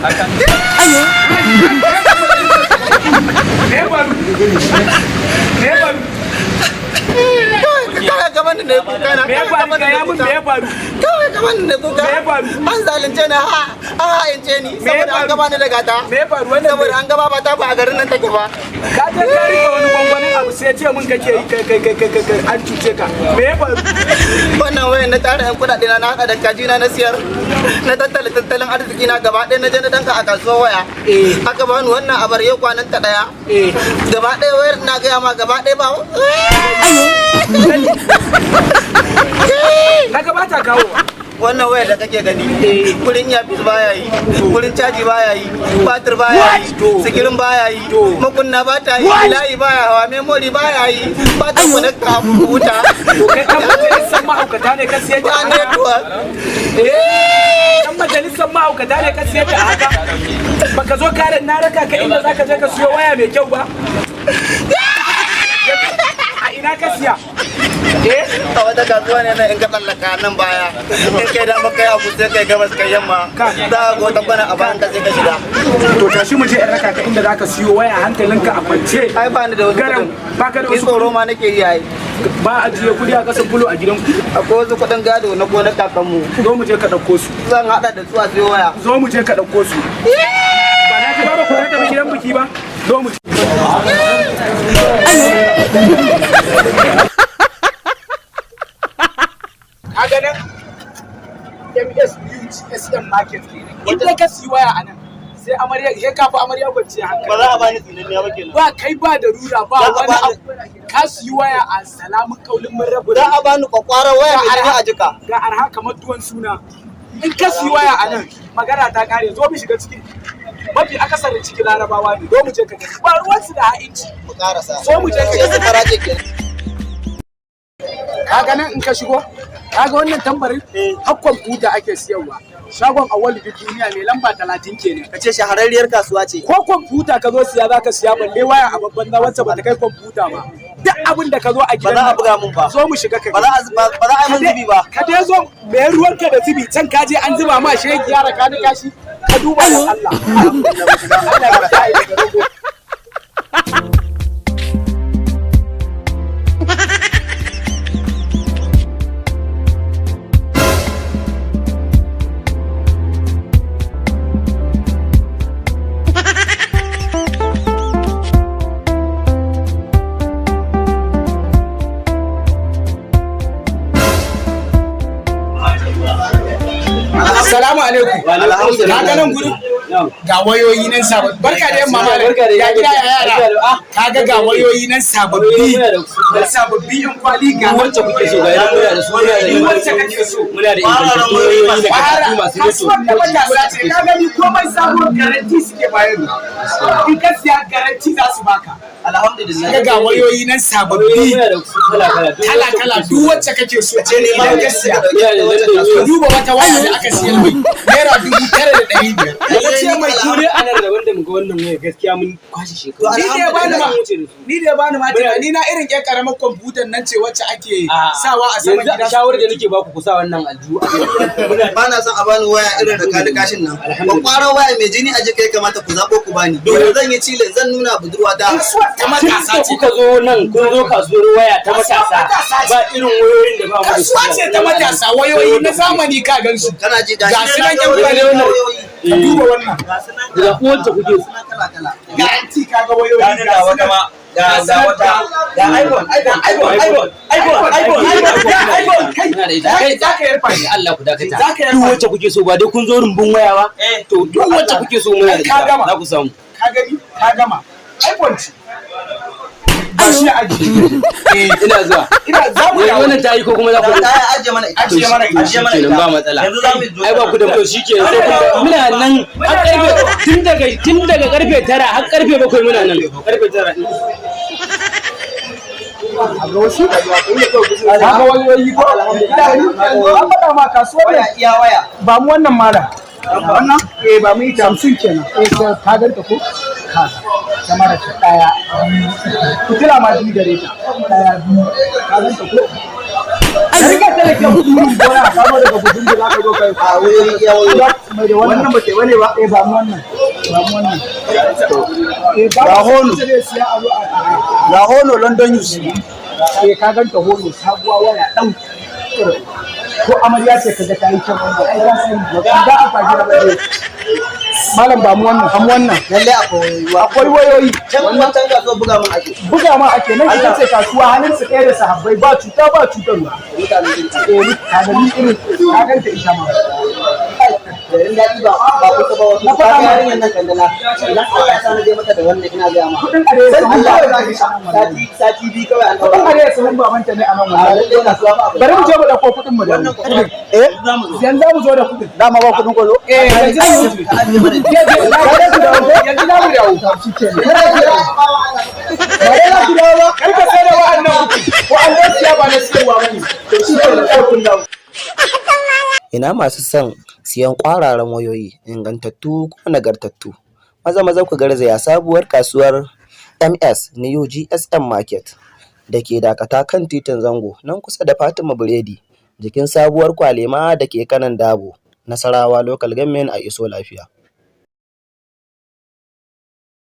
ayo kawai gaban ne kuka na kawai gaban ne kuka an zalunce ni a hayance ni saboda an gaba ni da gata saboda an gaba ba ta ba a garin nan take ba ka ta kari ka wani gwangwanin abu sai ce mun kake yi an cuce ka me ya faru wannan wayan na tara yan kudade na hada da kaji na siyar na tattalin arziki na gaba ɗaya na je na danka a kasuwar waya aka bani wannan abar yau kwanan ta daya gaba ɗaya wayar na gaya ma gaba ɗaya ba na gaba ta kawo wannan wayar da kake gani kurin yafis baya yi kurin caji baya yi batir baya yi sikirin baya yi makunna ba ta yi layi baya hawa memory baya yi ba ta kunakta wuta to kai kan majalisar mahaukata ne ka siya ta network kan majalisar mahaukata ne ka siya ta haka baka zo karen na raka ka inda zaka je ka siyo waya mai kyau ba a ina ka siya a wata kasuwa ne na in ka tsallaka nan baya in kai da maka abu sai kai gabas kai yamma za a go tabbana a bayan ka sai ka shiga to tashi mu je in raka ka inda zaka siyo waya hankalinka a kwance ai ba ni da wani garan baka da wasu tsoro ma nake yi ai ba a jiye kudi a kasan bulo a gidanku akwai wasu kudin gado na gonar kakanmu zo mu je ka dauko su zan hada da su a siyo waya zo mu je ka dauko su ba na ji ba ku ta tafi gidan biki ba zo mu kaga nan MS Beauty SM Market idan ka siyi waya a nan sai amarya sai ka fi amarya kwanciya hankali ba za a bani tsinanniya ba kenan ba kai ba da rura ba wani abu ka siyi waya a salamun kaulin mun rabu za a bani kwakwara waya mai jini a jika ga arha kamar tuwon suna in ka siyi waya a nan magana ta kare zo mu shiga ciki mafi akasarin ciki larabawa ne zo mu je ka gani ba ruwansu da ha'inci mu karasa so mu je ka sai su faraje kenan kaga nan in ka shigo kaga wannan tambarin har kwamfuta ake siyarwa shagon awali duk duniya mai lamba 30 kenan kace shahararriyar kasuwa ce ko kwamfuta ka zo siya zaka siya balle waya a babban na wacce bata kai kwamfuta ba duk abin da ka zo a gidan ba za a buga mun ba zo mu shiga kai ba za a yi mun zubi ba ka dai zo me ruwanka da zubi can ka je an zuba ma shege yara ka ni kashi ka duba da Allah Allah ya ta yi daga rago Assalamu alaikum. Ka ga nan gurin? Ga wayoyi nan sababbi. Barka da yamma malam. Ya gida ya yara. Ka ga wayoyi nan sababbi. Da sababbi in kwali ga wacce kuke so ga yana muna da su wacce kake so. Muna da ingantattun wayoyi da kasuwa masu kasuwar da matasa ce ka gani komai sabon garanti suke bayarwa. In ka siya garanti za su baka. alhamdulillah ga wayoyi nan sababbi kala kala duk wacce kake so ce ne idan ka siya ka duba wata waya da aka siya mai naira 9,500 ya ce mai kure a nan rabon da muga wannan waya gaskiya mun kwashi shekaru ni da bani ma ni na irin ƙyar karamar kwamfutar nan ce wacce ake sawa a saman gida shawarar da nake baku ku sa wannan aljihu ba na son a bani waya irin da kali kashin nan kwakwaran waya mai jini a jika ya kamata ku zaɓo ku bani domin zan yi cilin zan nuna budurwa ta matasa ce kuka zo nan kun zo kasuwar waya ta matasa ba irin wayoyin da ba mu da su kasuwa ce ta matasa wayoyi na zamani ka gansu kana ji ga su nan yan kwale ka duba wannan da wacce kuke garanti kaga wayoyi ga wata ma ga iPhone kai za ka yarfa shi Allah ku dakata duk wacce kuke so ba dai kun zo rumbun waya ba to duk wacce kuke so muna da ita za ku samu ka gani ka gama iPhone ce ba shi aji ina zuwa za mu yanzu wannan tayi ko kuma za ku ajiye mana kenan ba matsala ai ba ku da to shike sai kun muna nan har karfe tun daga karfe 9 har karfe 7 muna nan karfe 9 a ga wasu ga wayoyi ko alhamdulillah an faɗa ma kasuwar ne iya waya ba mu wannan mala wannan ba mu yi Samsung kenan ka ganta ko ka kamar ta daya kutila ma biyu gare ta daya biyu ka ganta ko Rika ta rike gudun gona a kama daga gudun da zaka zo kai. A wuri iya wuri. Mai da wannan ba ke bane ba. Ba mu wannan. Ba mu wannan. Ga hono. Ga hono London Use. Ka ganta hono sabuwa waya dan. Ko amarya ce kaga ta yi kyau wannan. Ai za su yi da a faji da baje. Malam ba mu wannan, am wannan. Lalle akwai wayoyi. Wannan can kasuwa buga mun ake. Buga ma ake nan ita ce kasuwa hannun su ɗaya da sahabbai ba cuta ba cutarwa. Ka ga ni irin ka ganta ita ma. Garin daɗi ba kusa ba wasu. Na faɗa ma yarinyar nan kandala. Idan Allah ya sani dai mata da wannan ina ga ma. Kudin arewa sun ba sati biyu kawai an kudin arewa sun ba manta ne a nan wannan. lalle kasuwa ba. Bari mu je mu dauko kudin mu da. Yanzu za mu zo da kudin. Dama ba kudin ko zo? Yanzu za mu dawo. Kar ka sai da wa'annan wa'annan siya ba na siyarwa bane. To shi ke da ɗaukun dawo. Ina masu son siyan ƙwararan wayoyi ingantattu kuma nagartattu. Maza ku garzaya sabuwar kasuwar MS New GSM Market da ke Dakata kan titin Zango nan kusa da Fatima Biredi jikin sabuwar Kwalema da ke kanan Dabo, Nasarawa Local Government a Iso Lafiya.